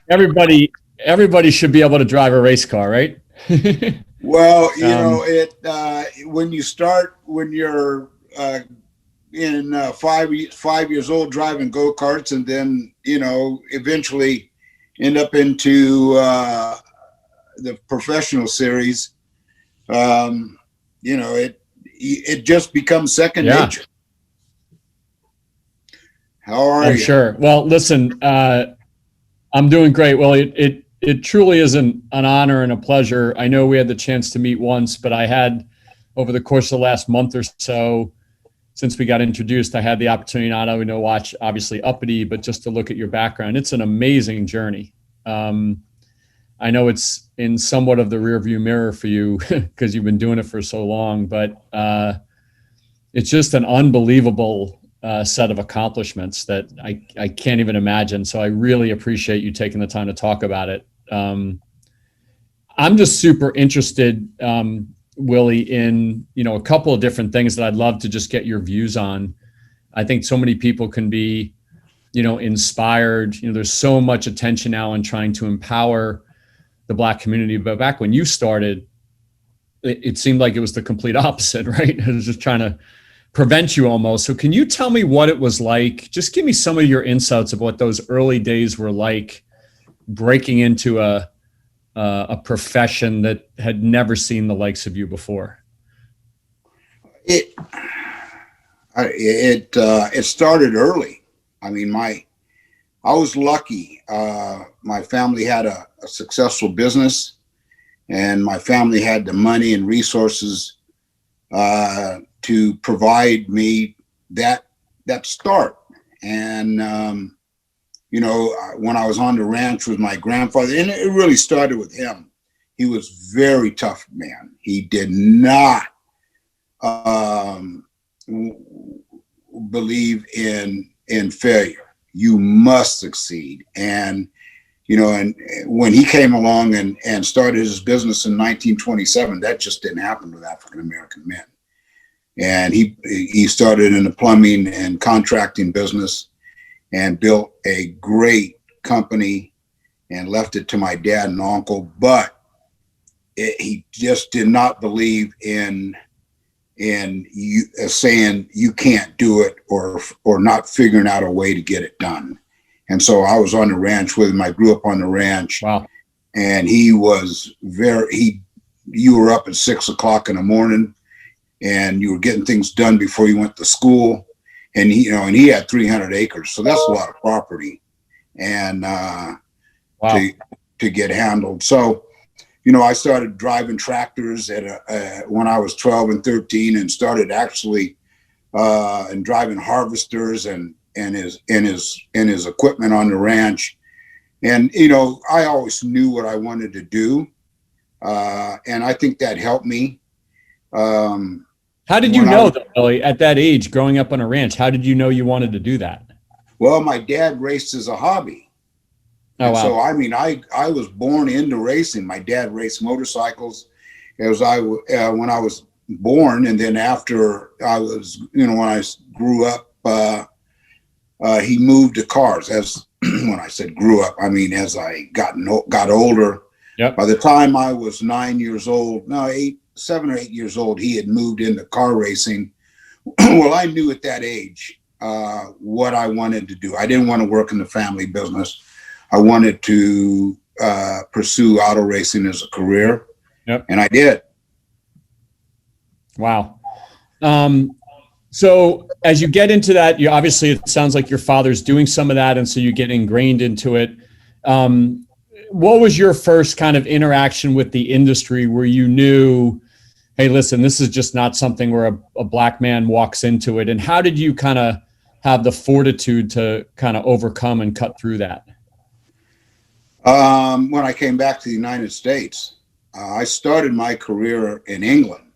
everybody should be able to drive a race car, right? Well, um, when you start when you're in 5 years old driving go karts, and then eventually end up into the professional series. Um, it just becomes second yeah, nature. How are I'm you? sure. Well, listen, I'm doing great. Well, it truly is an honor and a pleasure. I know we had the chance to meet once, but I had over the course of the last month or so, since we got introduced, I had the opportunity not only to watch obviously Uppity, but just to look at your background. It's an amazing journey. Um, I know it's in somewhat of the rearview mirror for you because you've been doing it for so long, but it's just an unbelievable set of accomplishments that I can't even imagine. So I really appreciate you taking the time to talk about it. I'm just super interested, Willie, in a couple of different things that I'd love to just get your views on. I think so many people can be, inspired. There's so much attention now on trying to empower the Black community, but back when you started, it seemed like it was the complete opposite, right? It was just trying to prevent you almost. So can you tell me what it was like? Just give me some of your insights of what those early days were like, breaking into a profession that had never seen the likes of you before. It it started early. I mean, I was lucky. My family had a successful business, and my family had the money and resources to provide me that start. And when I was on the ranch with my grandfather, and it really started with him. He was very tough man. He did not um, believe in failure. You must succeed. And when he came along and started his business in 1927, that just didn't happen with African American men. And he started in the plumbing and contracting business and built a great company and left it to my dad and uncle. But he just did not believe in you saying you can't do it, or not figuring out a way to get it done. And so I was on the ranch with him. I grew up on the ranch. Wow. And he was you were up at 6 o'clock in the morning, and you were getting things done before you went to school. And he had 300 acres. So that's a lot of property. And Wow. to get handled. So, I started driving tractors when I was 12 and 13, and started actually and driving harvesters and his equipment on the ranch. And I always knew what I wanted to do, and I think that helped me. How did you know, though, Billy, at that age, growing up on a ranch? How did you know you wanted to do that? Well, my dad raced as a hobby. Oh, And wow. so, I mean, I was born into racing. My dad raced motorcycles when I was born, and then after I was, when I grew up, he moved to cars. As when I said grew up, I mean as I got older. Yep. By the time I was 9 years old, no, 7 or 8 years old, he had moved into car racing. Well, I knew at that age what I wanted to do. I didn't want to work in the family business. I wanted to pursue auto racing as a career. Yep. And I did. Wow. So as you get into that, obviously it sounds like your father's doing some of that, and so you get ingrained into it. What was your first kind of interaction with the industry where you knew, hey, listen, this is just not something where a Black man walks into it? And how did you kind of have the fortitude to kind of overcome and cut through that? When I came back to the United States, I started my career in England.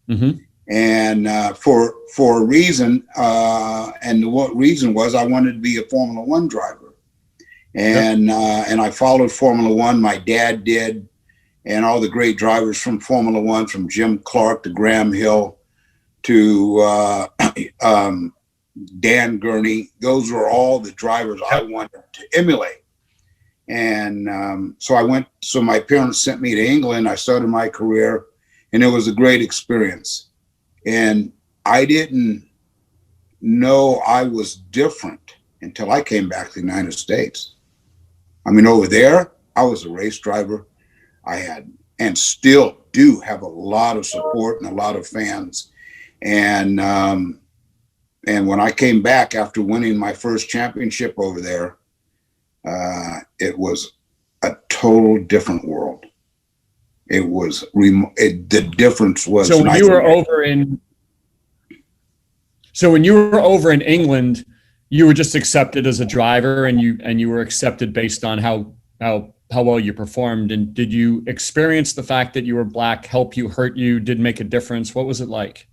Mm-hmm. And for a reason, and what reason was I wanted to be a Formula One driver. And I followed Formula One. My dad did, and all the great drivers from Formula One, from Jim Clark to Graham Hill to Dan Gurney. Those were all the drivers I wanted to emulate. And so my parents sent me to England. I started my career, and it was a great experience. And I didn't know I was different until I came back to the United States. I mean, over there, I was a race driver. I had, and still do have, a lot of support and a lot of fans. And when I came back after winning my first championship over there, it was a total different world. It was, the difference was. So when you were over in England, you were just accepted as a driver, and you were accepted based on how well you performed. And did you experience the fact that you were black help you, hurt you, did make a difference? What was it like?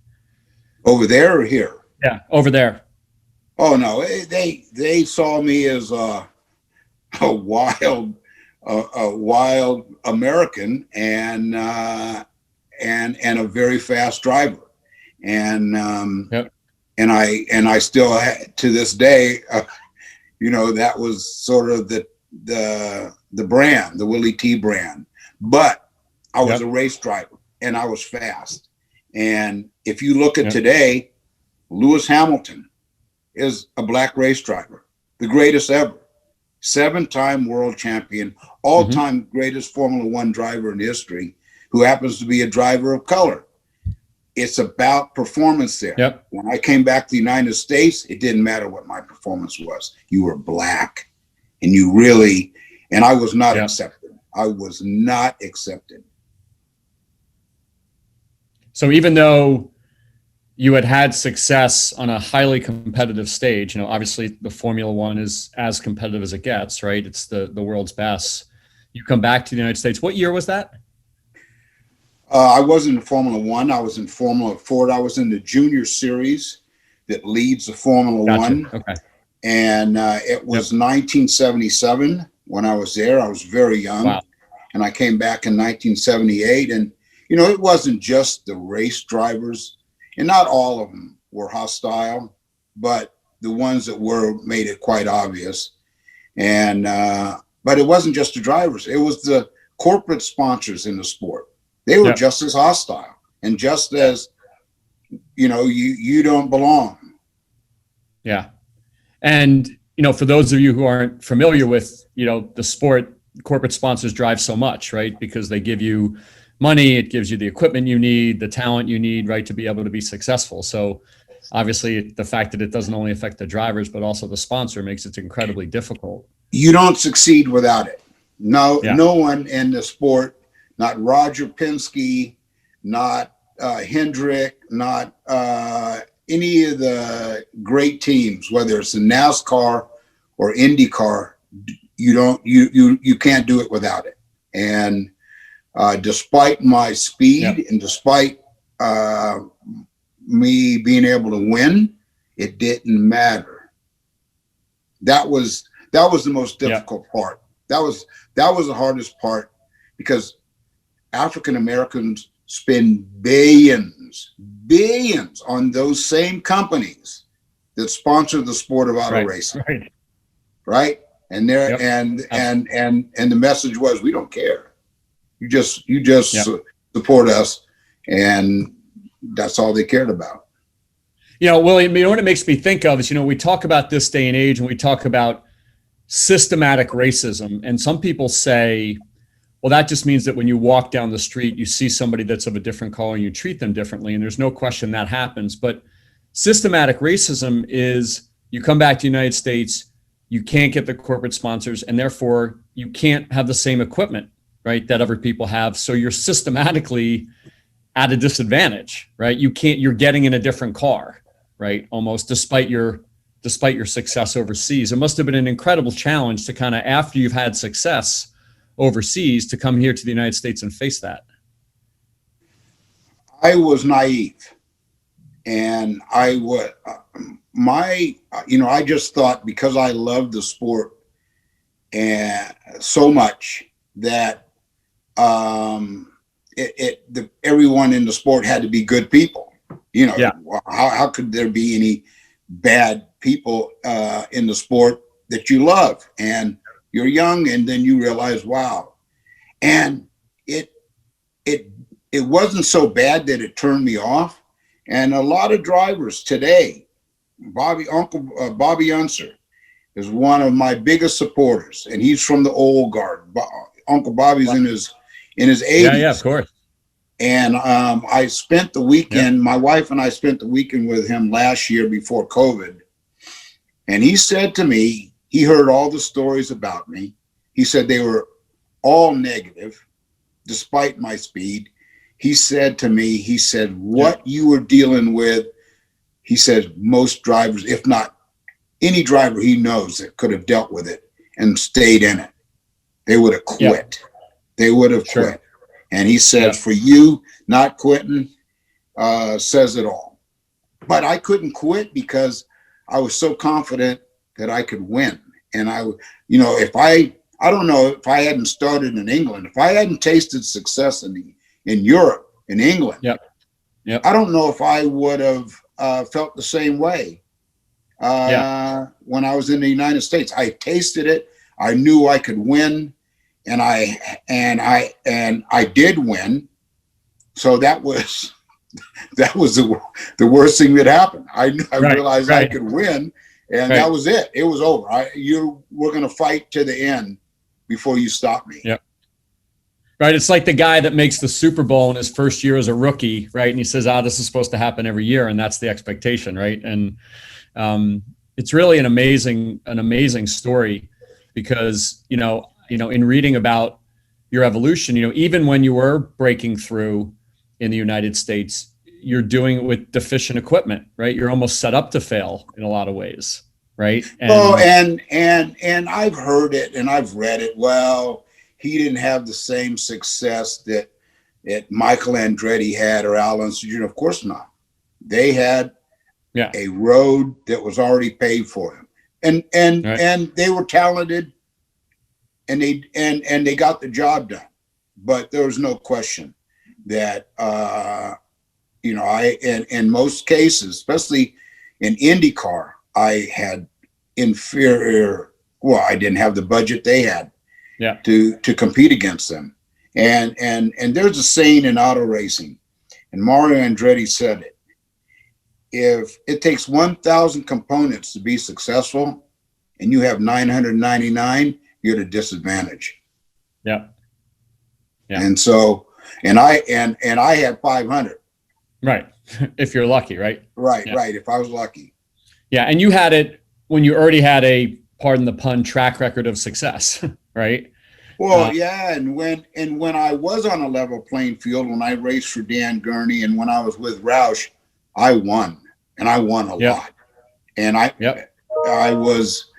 Over there or here? Yeah, over there. Oh no, they saw me as a wild American and a very fast driver, and yep. and I still to this day, that was sort of the brand, the Willy T brand. But I was, yep, a race driver, and I was fast. And if you look at, yep, today, Lewis Hamilton is a black race driver, the greatest ever, 7-time world champion, all-time, mm-hmm, greatest Formula One driver in history, who happens to be a driver of color. It's about performance there. Yep. When I came back to the United States, it didn't matter what my performance was. You were black, and you really, and I was not, yep, accepted. I was not accepted. So even though you had success on a highly competitive stage, obviously the Formula One is as competitive as it gets, right? It's the world's best. You come back to the United States. What year was that? I wasn't in Formula One. I was in Formula Ford. I was in the junior series that leads the Formula Gotcha. One. Okay. And it was, yep, 1977 when I was there. I was very young. Wow. And I came back in 1978. And, it wasn't just the race drivers, and not all of them were hostile, but the ones that were made it quite obvious. And, but it wasn't just the drivers. It was the corporate sponsors in the sport. They were, yep, just as hostile, and just as, you don't belong. Yeah. And, for those of you who aren't familiar with, the sport, corporate sponsors drive so much, right? Because they give you money, it gives you the equipment you need, the talent you need, right, to be able to be successful. So obviously the fact that it doesn't only affect the drivers, but also the sponsor makes it incredibly difficult. You don't succeed without it. No, yeah, No one in the sport, not Roger Penske, not Hendrick, not any of the great teams, whether it's in NASCAR or IndyCar, you can't do it without it. And despite my speed, yep, and despite me being able to win, it didn't matter. That was the most difficult, yep, part. That was the hardest part, because African Americans spend billions on those same companies that sponsor the sport of auto, right, racing. Right. And there, yep, and the message was, we don't care. You just, yep, support us. And that's all they cared about. Willie, what it makes me think of is, we talk about this day and age, and we talk about systematic racism. And some people say, well, that just means that when you walk down the street, you see somebody that's of a different color and you treat them differently. And there's no question that happens. But systematic racism is, you come back to the United States, you can't get the corporate sponsors, and therefore you can't have the same equipment, right, that other people have. So you're systematically at a disadvantage, right? You're getting in a different car, right? Almost despite your success overseas. It must have been an incredible challenge to kind of, after you've had success overseas, to come here to the United States and face that. I was naive, and I just thought, because I loved the sport and so much, that everyone in the sport had to be good people. Yeah. How could there be any bad people in the sport that you love? And You're young, and then you realize, wow. And it wasn't so bad that it turned me off. And a lot of drivers today, Bobby Unser is one of my biggest supporters, and he's from the old guard. Uncle Bobby's in his 80s. Yeah, of course. And I spent the weekend, my wife and I spent the weekend with him last year before COVID. And he said to me, he heard all the stories about me. He said they were all negative, despite my speed. He said to me, he said, what you were dealing with, he said, most drivers, if not any driver he knows that could have dealt with it and stayed in it, they would have quit. They would have quit. And he said, for you, not quitting says it all. But I couldn't quit because I was so confident that I could win. And I don't know if I hadn't started in England, if I hadn't tasted success in Europe, in England, I don't know if I would have felt the same way when I was in the United States. I tasted it. I knew I could win. And I did win. So that was the worst thing that happened. I realized I could win, and that was it. It was over. We're going to fight to the end before you stop me. Yep. Right. It's like the guy that makes the Super Bowl in his first year as a rookie, right? And he says, this is supposed to happen every year. And that's the expectation, right? And it's really an amazing story because, in reading about your evolution, even when you were breaking through in the United States, you're doing it with deficient equipment, right? You're almost set up to fail in a lot of ways, right? And I've heard it and I've read it. Well, he didn't have the same success that Michael Andretti had or Al Unser Jr. Of course not. They had a road that was already paid for him, and they were talented. And they got the job done, but there was no question that in most cases, especially in IndyCar, I had inferior. Well, I didn't have the budget they had to compete against them. And there's a saying in auto racing, and Mario Andretti said it: if it takes 1,000 components to be successful, and you have 999. You're at a disadvantage. Yeah. And so, and I had 500. Right. If you're lucky, right? Right. If I was lucky. Yeah. And you had it when you already had a, pardon the pun, track record of success, right? Well, and when I was on a level playing field, when I raced for Dan Gurney and when I was with Roush, I won, and I won a lot. And I was,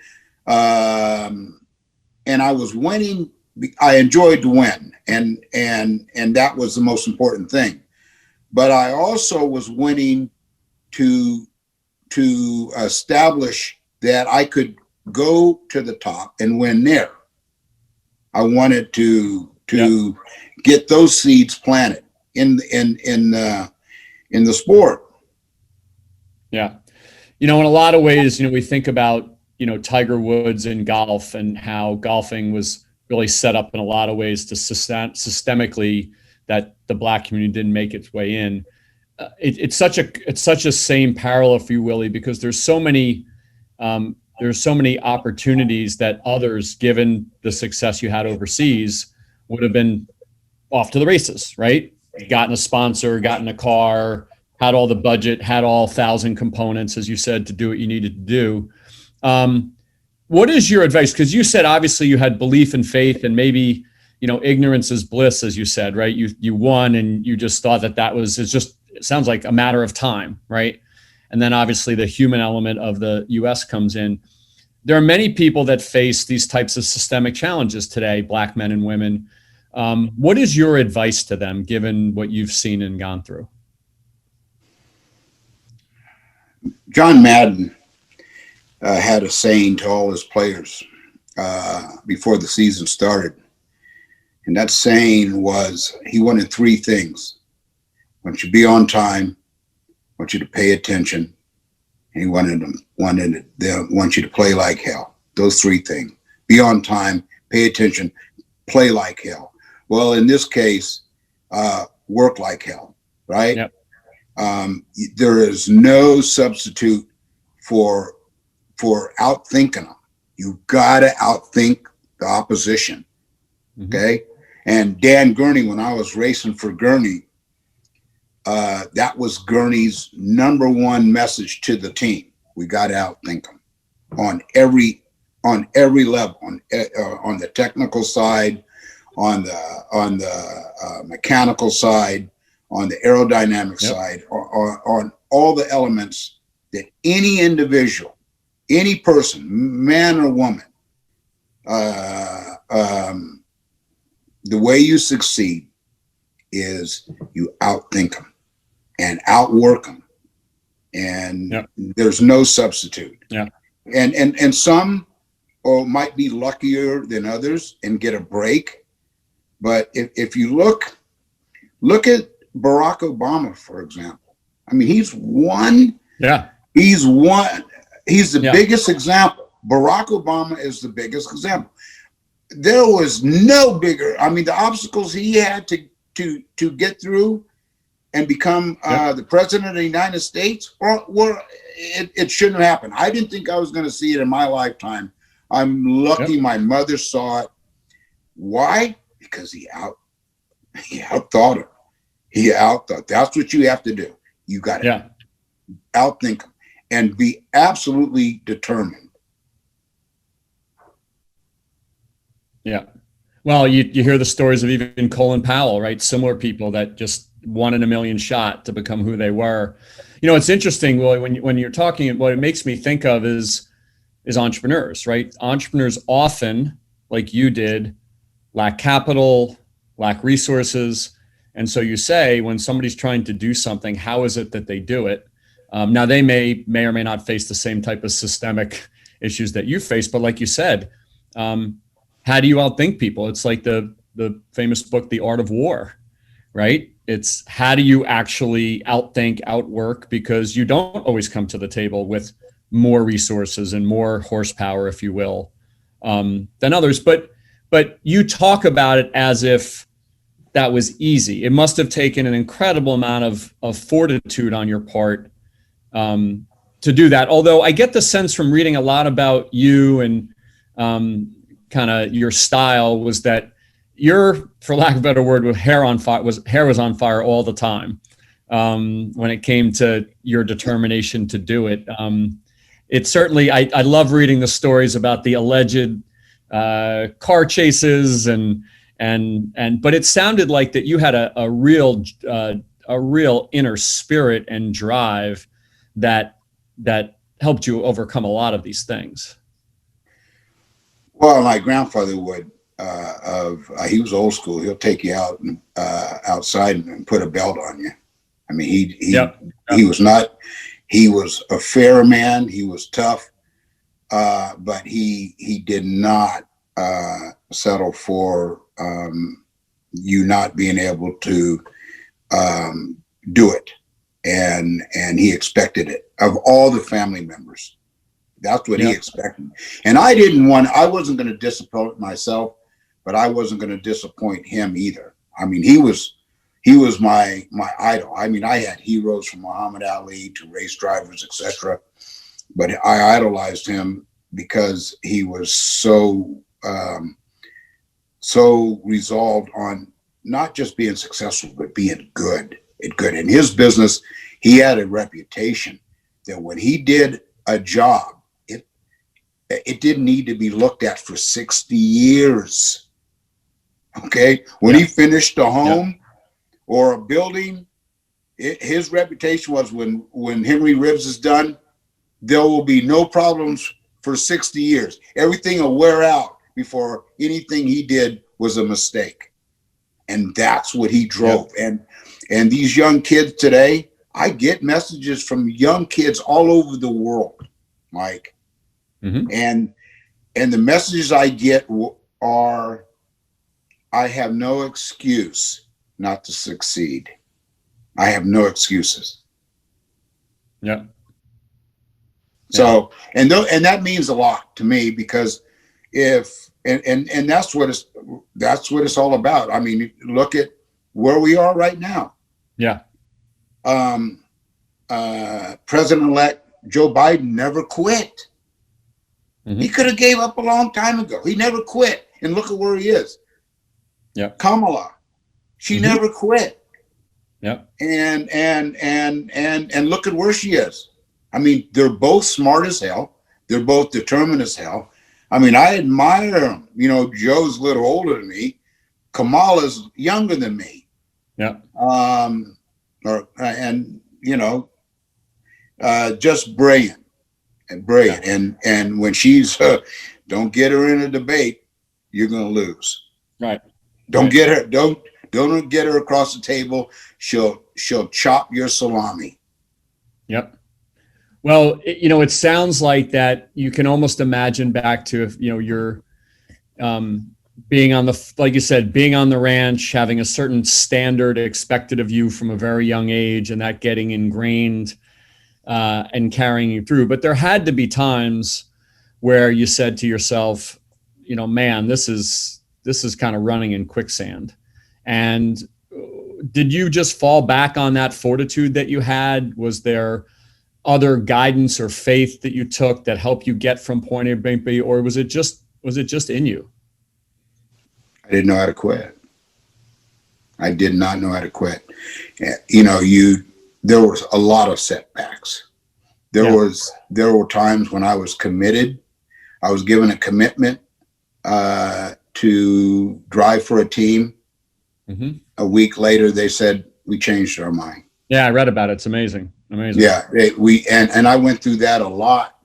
and I was winning. I enjoyed to win, and that was the most important thing. But I also was winning to establish that I could go to the top and win there. I wanted to get those seeds planted in the sport. Yeah, in a lot of ways, we think about Tiger Woods in golf and how golfing was really set up in a lot of ways to systemically that the Black community didn't make its way in. It's such a same parallel for you, Willie, because there's so many opportunities that others, given the success you had overseas, would have been off to the races, right? Gotten a sponsor, gotten a car, had all the budget, had all 1,000 components, as you said, to do what you needed to do. What is your advice? Because you said obviously you had belief and faith, and maybe ignorance is bliss, as you said, right? You won, and you just thought it sounds like a matter of time, right? And then obviously the human element of the U.S. comes in. There are many people that face these types of systemic challenges today, Black men and women. What is your advice to them, given what you've seen and gone through? John Madden had a saying to all his players before the season started. And that saying was, he wanted three things. He wanted you to be on time, want you to pay attention, and he want you to play like hell. Those three things. be on time, pay attention, play like hell. Well, in this case, work like hell, right? Yep. There is no substitute for outthinking them. You gotta outthink the opposition. Okay. And Dan Gurney, when I was racing for Gurney, that was Gurney's #1 message to the team. We got to outthink them on every level, on the technical side, on the mechanical side, on the aerodynamic side, on all the elements that any individual, any person, man or woman, the way you succeed is you outthink them and outwork them, and there's no substitute. And some might be luckier than others and get a break, but if you look at Barack Obama, for example, I mean, he's the biggest example. Barack Obama is the biggest example. There was no bigger, I mean, the obstacles he had to get through and become the president of the United States, it shouldn't have happened. I didn't think I was going to see it in my lifetime. I'm lucky my mother saw it. Why? Because he outthought her. He outthought. That's what you have to do. You got to outthink him and be absolutely determined. Yeah. Well, you hear the stories of even Colin Powell, right? Similar people that just 1 in a million shot to become who they were. You know, it's interesting, Willie, when you're talking, what it makes me think of is entrepreneurs, right? Entrepreneurs often, like you did, lack capital, lack resources. And so you say, when somebody's trying to do something, how is it that they do it? Now they may or may not face the same type of systemic issues that you face, but like you said, how do you outthink people? It's like the famous book, The Art of War, right? It's how do you actually outthink, outwork, because you don't always come to the table with more resources and more horsepower, if you will, than others. But you talk about it as if that was easy. It must have taken an incredible amount of fortitude on your part to do that. Although I get the sense from reading a lot about you and kind of your style was that you're, for lack of a better word, with hair was on fire all the time when it came to your determination to do it. It certainly, I love reading the stories about the alleged car chases but it sounded like that you had a real inner spirit and drive that helped you overcome a lot of these things. Well, my grandfather would. He was old school. He'll take you out and outside and put a belt on you. I mean, he was not. He was a fair man. He was tough, but he did not settle for you not being able to do it, and he expected it of all the family members. That's what he expected. And I wasn't going to disappoint myself, but I wasn't going to disappoint him either. I mean, he was my idol. I mean, I had heroes from Muhammad Ali to race drivers, etc. But I idolized him because he was so resolved on not just being successful, but being good. In his business, he had a reputation that when he did a job, it didn't need to be looked at for 60 years. Okay. When he finished a home or a building, his reputation was when Henry Ribs is done, there will be no problems for 60 years. Everything will wear out before anything he did was a mistake. And that's what he drove. And these young kids today, I get messages from young kids all over the world, Mike. And the messages I get are, I have no excuse not to succeed. I have no excuses. So, and that means a lot to me, because if and that's what it's all about. I mean, look at where we are right now. Yeah. President-elect Joe Biden never quit. He could have gave up a long time ago. He never quit, and look at where he is. Yeah. Kamala, she never quit. Yeah. And look at where she is. I mean, they're both smart as hell. They're both determined as hell. I mean, I admire them. You know, Joe's a little older than me. Kamala's younger than me. Yeah. Just brilliant. And when she's don't get her in a debate, you're gonna lose. Right. Don't get her. Don't get her across the table. She'll chop your salami. Yep. Well, it sounds like that you can almost imagine back to if you're being on like you said, being on the ranch, having a certain standard expected of you from a very young age, and that getting ingrained and carrying you through. But there had to be times where you said to yourself, man, this is kind of running in quicksand. And did you just fall back on that fortitude that you had? Was there other guidance or faith that you took that helped you get from point A to point B, or was it just in you? I didn't know how to quit. I did not know how to quit. There was a lot of setbacks. There were times when I was committed. I was given a commitment to drive for a team. Mm-hmm. A week later, they said, we changed our mind. Yeah, I read about it. It's amazing. Amazing. Yeah, and I went through that a lot.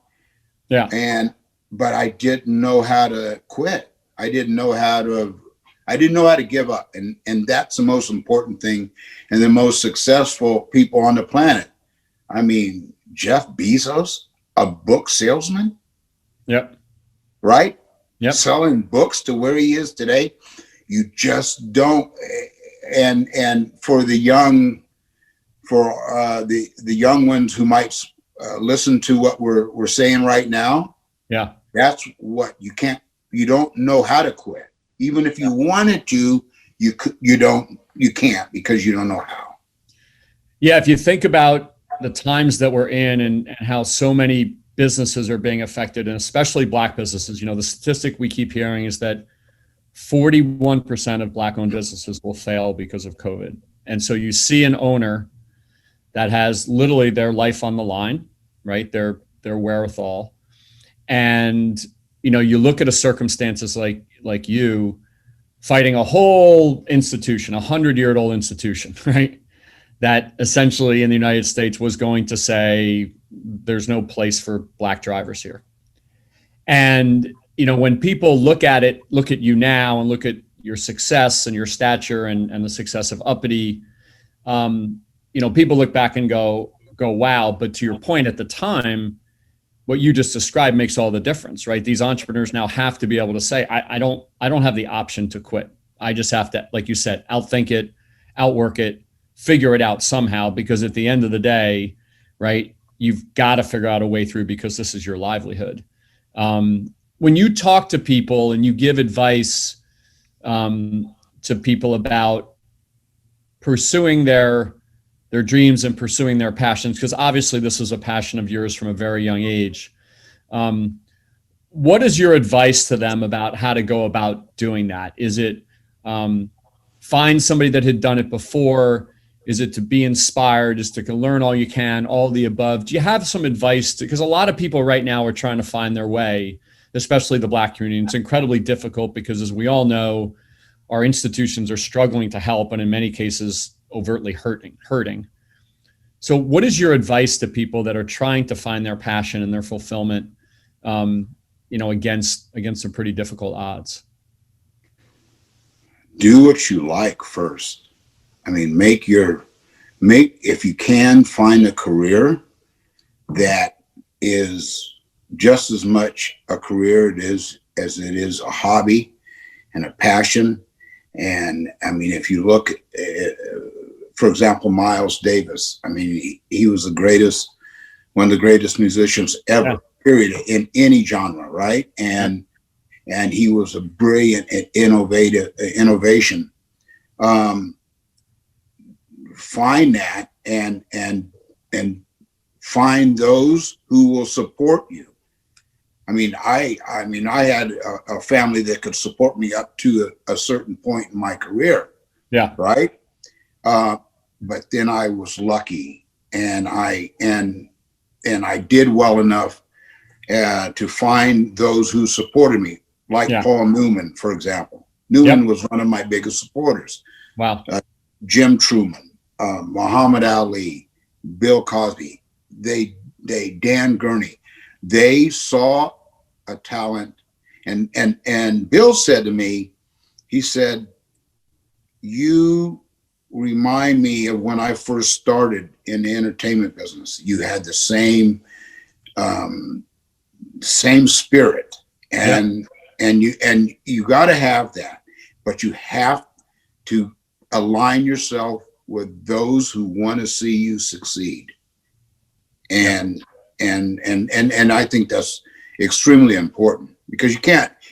Yeah. But I didn't know how to quit. I didn't know how to give up. And that's the most important thing. And the most successful people on the planet. I mean, Jeff Bezos, a book salesman. Yep. Right? Yep. Selling books to where he is today. You just don't. And for the young ones who might listen to what we're saying right now. Yeah. That's what you don't know how to quit. Even if you wanted to, you can't because you don't know how. Yeah. If you think about the times that we're in and how so many businesses are being affected, and especially Black businesses, the statistic we keep hearing is that 41% of Black owned businesses will fail because of COVID. And so you see an owner that has literally their life on the line, right? Their wherewithal. And, you look at a circumstances like you fighting a whole institution, 100-year-old institution, right? That essentially in the United States was going to say, there's no place for Black drivers here. And, when people look at you now and look at your success and your stature and the success of Uppity, people look back and go, wow. But to your point at the time, what you just described makes all the difference, right? These entrepreneurs now have to be able to say, I don't have the option to quit. I just have to, like you said, outthink it, outwork it, figure it out somehow, because at the end of the day, right, you've got to figure out a way through because this is your livelihood. When you talk to people and you give advice to people about pursuing their dreams and pursuing their passions, because obviously this is a passion of yours from a very young age. What is your advice to them about how to go about doing that? Is it find somebody that had done it before? Is it to be inspired? Is to learn all you can, all the above? Do you have some advice? Because a lot of people right now are trying to find their way, especially the Black community. It's incredibly difficult because, as we all know, our institutions are struggling to help, and in many cases, overtly hurting. So what is your advice to people that are trying to find their passion and their fulfillment, against some pretty difficult odds? Do what you like first. I mean, if you can, find a career that is just as much a career as it is a hobby and a passion. And I mean, if you look at, for example, Miles Davis, I mean, he was one of the greatest musicians ever, period, in any genre, right? And and he was a brilliant innovation. Find that and find those who will support you. I mean, I had a family that could support me up to a certain point in my career. Yeah. Right. But then I was lucky, and I did well enough to find those who supported me, like Paul Newman, for example. Newman was one of my biggest supporters. Wow. Jim Truman, Muhammad Ali, Bill Cosby, Dan Gurney. They saw a talent, and Bill said to me, he said, "You remind me of when I first started in the entertainment business. You had the same spirit, and you got to have that, but you have to align yourself with those who want to see you succeed." And I think that's extremely important, because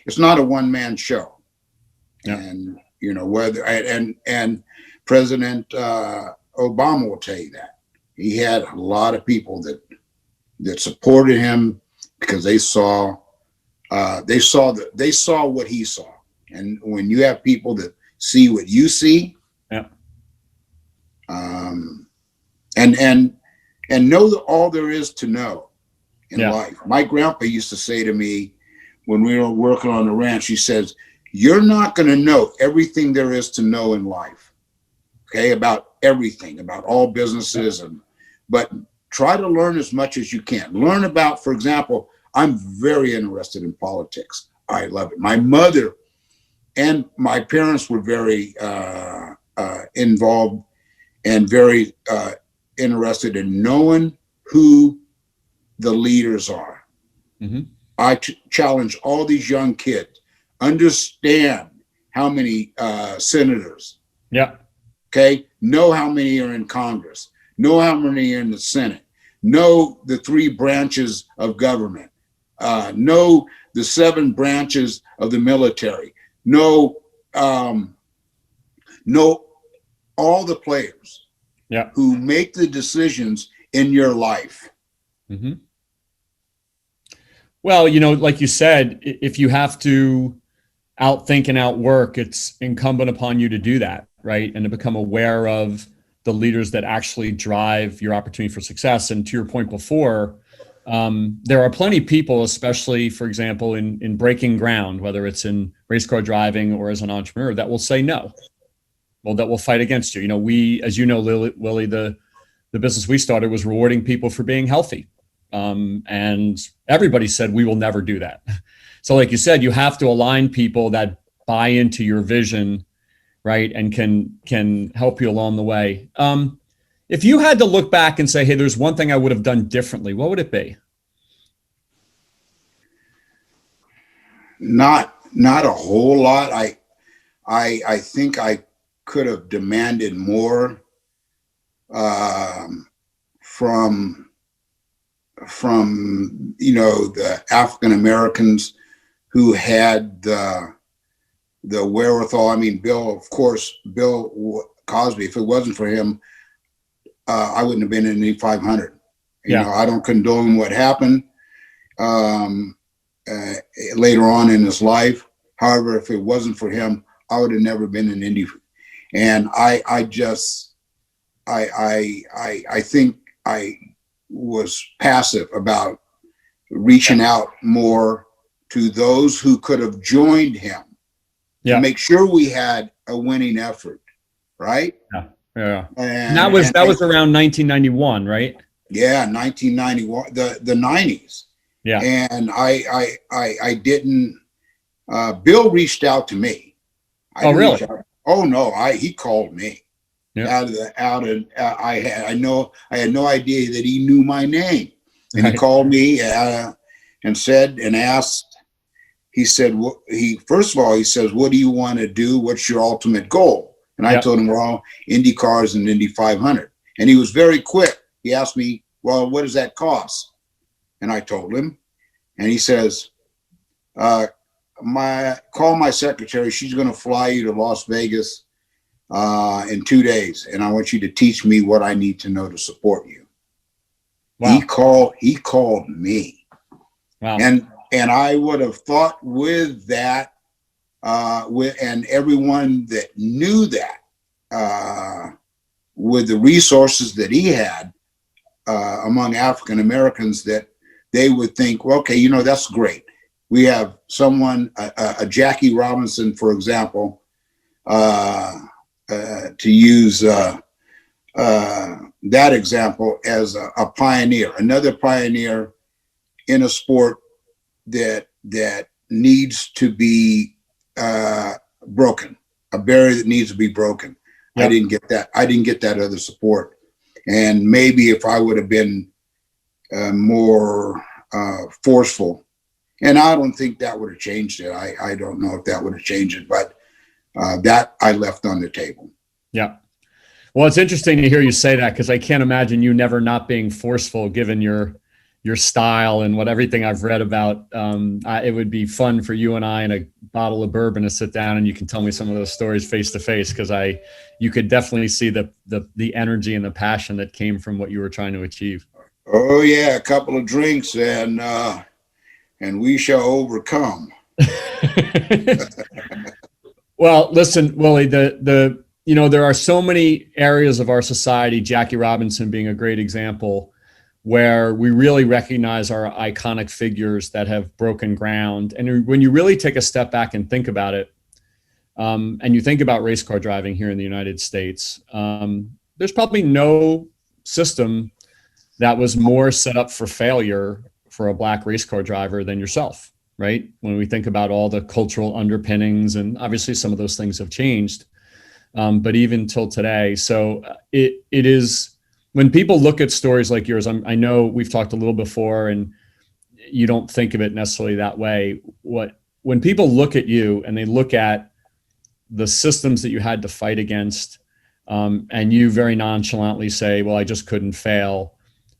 it's not a one-man show. Yeah. And and President Obama will tell you that he had a lot of people that supported him, because they saw what he saw. And when you have people that see what you see, and know all there is to know in life. My grandpa used to say to me when we were working on the ranch, he says, "You're not going to know everything there is to know in life, okay, about everything, about all businesses, but try to learn as much as you can. Learn about, for example, I'm very interested in politics. I love it. My mother and my parents were very involved and very interested in knowing who the leaders are. Mm-hmm. I challenge all these young kids, understand how many senators. Yeah. Okay. Know how many are in Congress. Know how many are in the Senate. Know the 3 branches of government. Know the 7 branches of the military. Know all the players who make the decisions in your life. Mm-hmm. Well, like you said, if you have to outthink and outwork, it's incumbent upon you to do that, right? And to become aware of the leaders that actually drive your opportunity for success. And to your point before, there are plenty of people, especially, for example, in breaking ground, whether it's in race car driving or as an entrepreneur, that will say no. Well, that will fight against you. We, as you know, Willie, the business we started was rewarding people for being healthy. And everybody said, we will never do that. So like you said, you have to align people that buy into your vision, right? And can help you along the way. If you had to look back and say, hey, there's one thing I would have done differently, what would it be? Not a whole lot. I think I could have demanded more from the African Americans who had the wherewithal. I mean, Bill Cosby, if it wasn't for him, I wouldn't have been in the 500. I don't condone what happened later on in his life. However, if it wasn't for him, I would have never been in Indy. And I think I was passive about reaching out more to those who could have joined him to make sure we had a winning effort, right? Yeah. And that was around 1991, right? Yeah, 1991, the 90s. Yeah. And I didn't. Bill reached out to me. Really? Oh no, he called me. Yeah. I had no idea that he knew my name, and he called me and said and asked. He said, first of all, he says, "What do you want to do? What's your ultimate goal?" And I told him, "Well, Indy cars and Indy 500." And he was very quick. He asked me, "Well, what does that cost?" And I told him, and he says, call my secretary. She's going to fly you to Las Vegas in 2 days, and I want you to teach me what I need to know to support you. Wow. He called me. Wow. And I would have thought with that, and everyone that knew that, with the resources that he had among African Americans, that they would think, well, okay, that's great. We have someone, a Jackie Robinson, for example, to use that example as a pioneer, another pioneer in a sport that needs to be broken, a barrier that needs to be broken. Yep. I didn't get that other support. And maybe if I would have been more forceful, and I don't think that would have changed it. I don't know if that would have changed it, but that I left on the table. Yeah. Well, it's interesting to hear you say that, because I can't imagine you never not being forceful, given your style and everything I've read about. It would be fun for you and I and a bottle of bourbon to sit down and you can tell me some of those stories face to face, because you could definitely see the energy and the passion that came from what you were trying to achieve. Oh yeah, a couple of drinks and we shall overcome. Well, listen, Willie, there are so many areas of our society, Jackie Robinson being a great example, where we really recognize our iconic figures that have broken ground. And when you really take a step back and think about it, and you think about race car driving here in the United States, there's probably no system that was more set up for failure for a Black race car driver than yourself, right? When we think about all the cultural underpinnings, and obviously some of those things have changed, but even till today. So it is, when people look at stories like yours, I know we've talked a little before, and you don't think of it necessarily that way. When people look at you and they look at the systems that you had to fight against, and you very nonchalantly say, well, I just couldn't fail,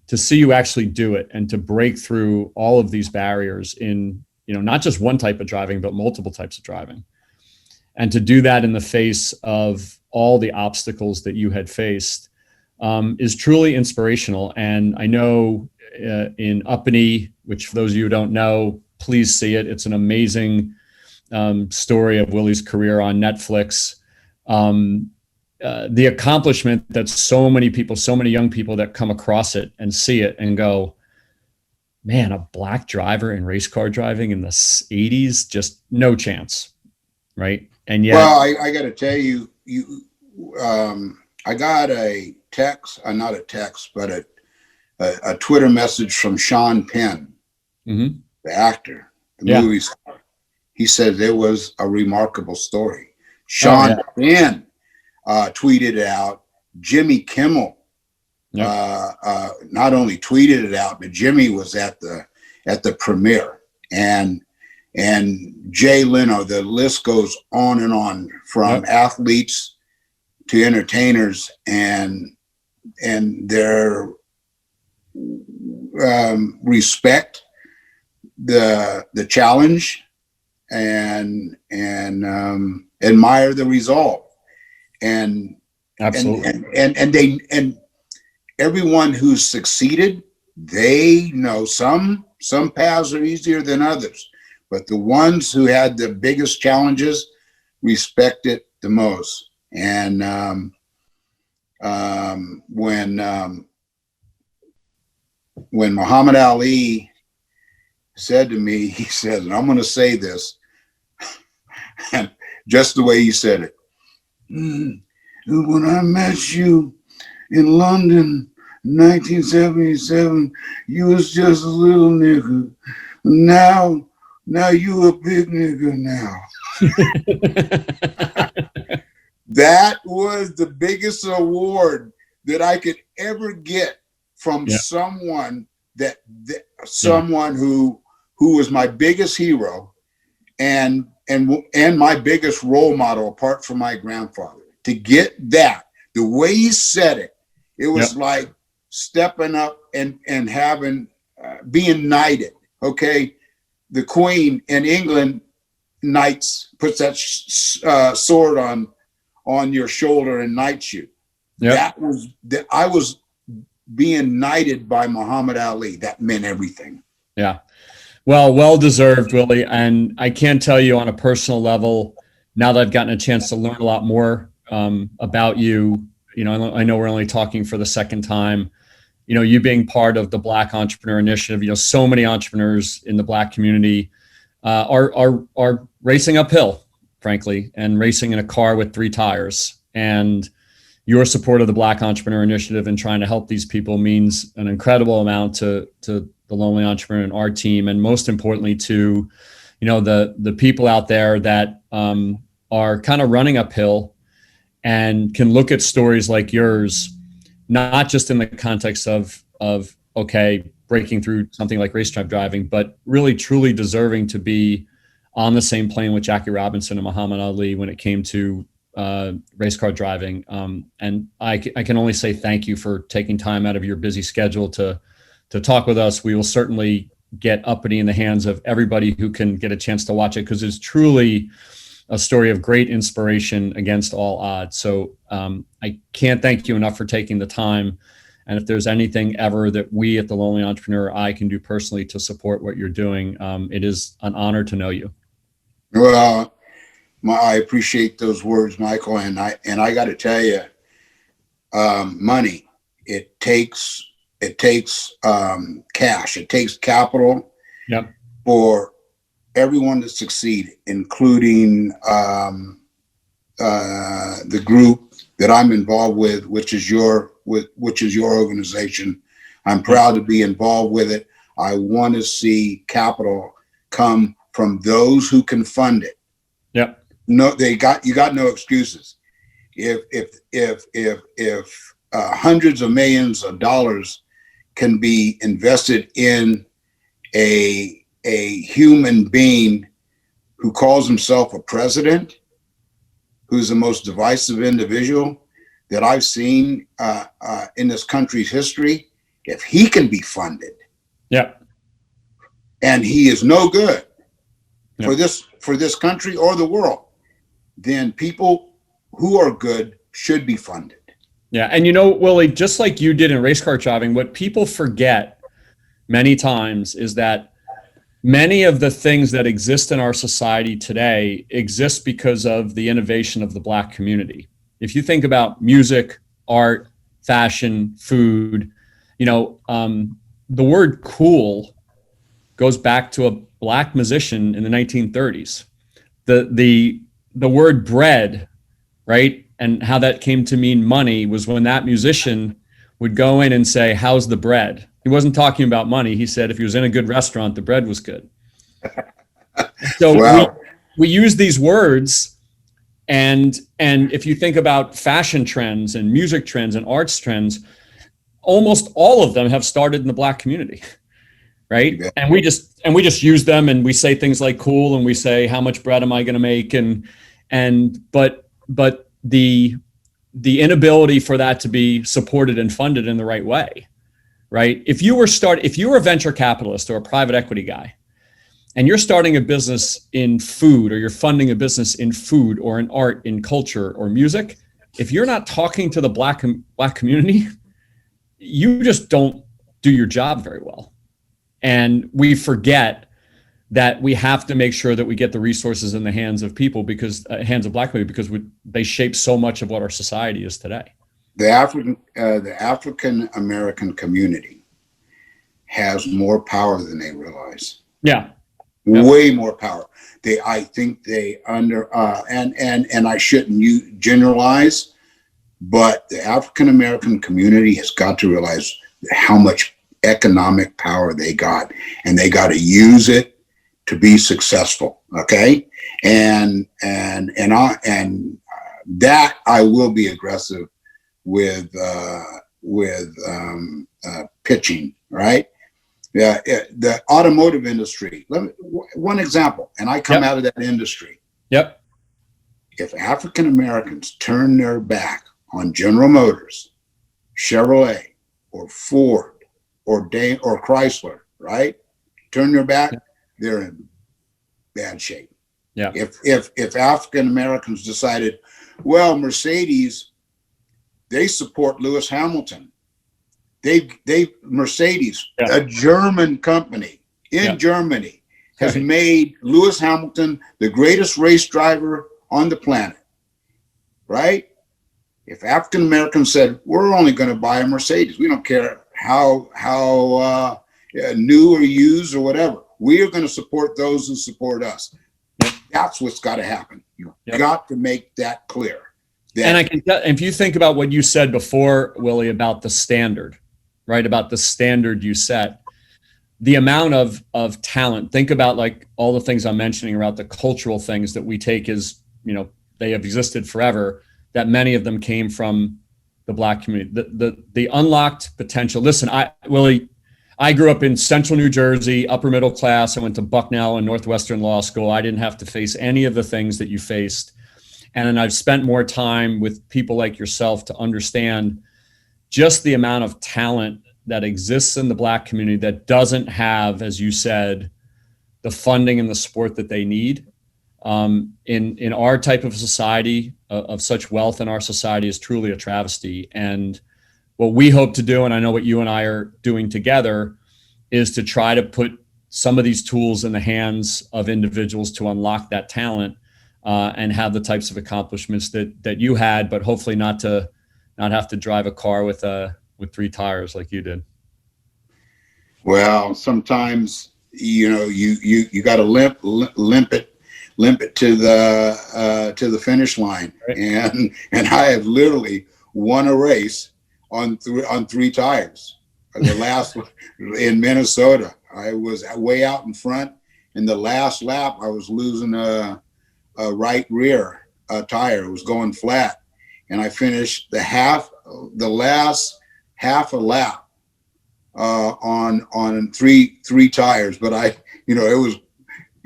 to see you actually do it and to break through all of these barriers in, not just one type of driving, but multiple types of driving. And to do that in the face of all the obstacles that you had faced, is truly inspirational. And I know in Uppity, which for those of you who don't know, please see it. It's an amazing story of Willy's career on Netflix. The accomplishment that so many people, so many young people that come across it and see it and go, man, a Black driver in race car driving in the 80s, just no chance, right? And yet, well, I got to tell you, I got a text, not a text, but a Twitter message from Sean Penn, the actor, the movie star. He said there was a remarkable story. Sean Penn tweeted it out. Jimmy Kimmel not only tweeted it out, but Jimmy was at the premiere, and Jay Leno. The list goes on and on, from athletes to entertainers, and their respect the challenge and admire the resolve. And absolutely, and everyone who's succeeded, they know some paths are easier than others, but the ones who had the biggest challenges respect it the most. And when Muhammad Ali said to me, he said, and I'm going to say this, and just the way he said it. When I met you in London, 1977, you was just a little nigga. Now you a big nigga now. That was the biggest award that I could ever get from someone someone who was my biggest hero and my biggest role model, apart from my grandfather. To get that, the way he said it, it was like stepping up and having being knighted. Okay, the Queen in England, sword on your shoulder and knights you. Yep. I was being knighted by Muhammad Ali. That meant everything. Yeah. Well deserved, Willie. And I can tell you on a personal level, now that I've gotten a chance to learn a lot more about you, I know we're only talking for the second time, you being part of the Black Entrepreneur Initiative, so many entrepreneurs in the Black community are racing uphill, frankly, and racing in a car with 3 tires. And your support of the Black Entrepreneur Initiative and trying to help these people means an incredible amount to the Lonely Entrepreneur and our team, and most importantly to, the people out there that are kind of running uphill and can look at stories like yours, not just in the context of okay, breaking through something like racetrack driving, but really truly deserving to be on the same plane with Jackie Robinson and Muhammad Ali when it came to race car driving. And I can only say thank you for taking time out of your busy schedule to talk with us. We will certainly get Uppity in the hands of everybody who can get a chance to watch it, because it's truly a story of great inspiration against all odds. So I can't thank you enough for taking the time. And if there's anything ever that we at the Lonely Entrepreneur I can do personally to support what you're doing, it is an honor to know you. Well, I appreciate those words, Michael. And I got to tell you, money, it takes cash, it takes capital. Yep. For everyone to succeed, including the group that I'm involved with, which is your organization. I'm proud to be involved with it. I want to see capital come from those who can fund it. Yep. No, you got no excuses. If hundreds of millions of dollars can be invested in a human being who calls himself a president, who's the most divisive individual that I've seen in this country's history, if he can be funded, yep, and he is no good yep. for this country or the world, then people who are good should be funded. Yeah. And Willie, just like you did in race car driving, what people forget many times is that many of the things that exist in our society today exist because of the innovation of the Black community. If you think about music, art, fashion, food, the word cool goes back to a Black musician in the 1930s. The word bread, right, and how that came to mean money was when that musician would go in and say, "How's the bread?" He wasn't talking about money. He said if he was in a good restaurant, the bread was good. So wow. we use these words, and if you think about fashion trends and music trends and arts trends, almost all of them have started in the Black community, right? Yeah. And we just use them, and we say things like cool, and we say how much bread am I going to make, but the inability for that to be supported and funded in the right way. Right? If you were a venture capitalist or a private equity guy, and you're starting a business in food, or you're funding a business in food or in art, in culture or music, if you're not talking to the Black community, you just don't do your job very well. And we forget that we have to make sure that we get the resources in the hands of people, because hands of Black community, because they shape so much of what our society is today. The African American community has more power than they realize. Yeah. Way more power. I think they and I shouldn't generalize, but the African American community has got to realize how much economic power they got, and they got to use it to be successful. Okay, and that I will be aggressive with pitching, right? Yeah, the automotive industry. One example, and I come out of that industry. Yep. If African Americans turn their back on General Motors, Chevrolet, or Ford, or Chrysler, right? Turn their back, they're in bad shape. Yeah. If African Americans decided, well, Mercedes, they support Lewis Hamilton. Mercedes, Yeah. a German company in Germany, has made Lewis Hamilton the greatest race driver on the planet, right? If African Americans said, we're only going to buy a Mercedes, we don't care how new or used or whatever, we are going to support those who support us. That's what's got to happen. You've got to make that clear. And I can tell, if you think about what you said before, Willie, about the standard, right? About the standard you set, the amount of talent, think about like all the things I'm mentioning about the cultural things that we take as, they have existed forever, that many of them came from the Black community, the unlocked potential. Listen, Willie, I grew up in central New Jersey, upper middle class. I went to Bucknell and Northwestern Law School. I didn't have to face any of the things that you faced. And then I've spent more time with people like yourself to understand just the amount of talent that exists in the Black community that doesn't have, as you said, the funding and the support that they need. In our type of society, of such wealth in our society, is truly a travesty. And what we hope to do, and I know what you and I are doing together, is to try to put some of these tools in the hands of individuals to unlock that talent and have the types of accomplishments that you had, but hopefully not have to drive a car with 3 tires like you did. Well, sometimes you got to limp it to the finish line, right. and I have literally won a race on 3 tires. The last in Minnesota, I was way out in front. In the last lap, I was losing a right rear tire. It was going flat, and I finished the last half a lap on 3 tires. But I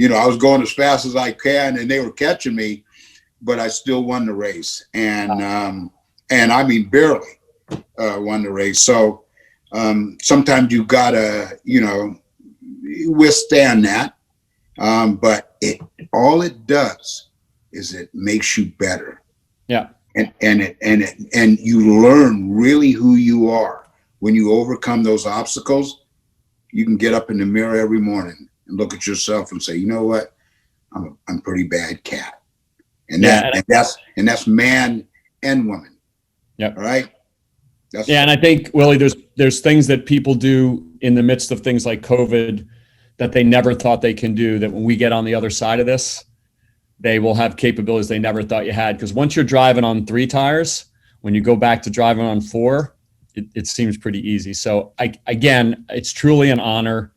was going as fast as I can, and they were catching me, but I still won the race, and I mean barely won the race. So sometimes you gotta withstand that, but all it does is it makes you better. Yeah. And you learn really who you are when you overcome those obstacles. You can get up in the mirror every morning and look at yourself and say, you know what, I'm a pretty bad cat, and that's man and woman. Yeah. All right. And I think, Willie, there's things that people do in the midst of things like COVID that they never thought they can do, that when we get on the other side of this, they will have capabilities they never thought you had. Because once you're driving on 3 tires, when you go back to driving on 4, it seems pretty easy. So again, it's truly an honor.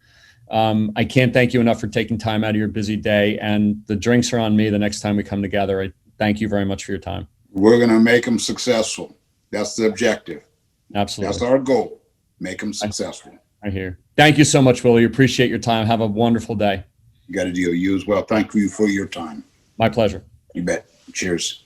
I can't thank you enough for taking time out of your busy day, and the drinks are on me the next time we come together. I thank you very much for your time. We're going to make them successful. That's the objective. Absolutely. That's our goal. Make them successful. I hear. Thank you so much, Willie. Appreciate your time. Have a wonderful day. You got a deal. You as well. Thank you for your time. My pleasure. You bet. Cheers.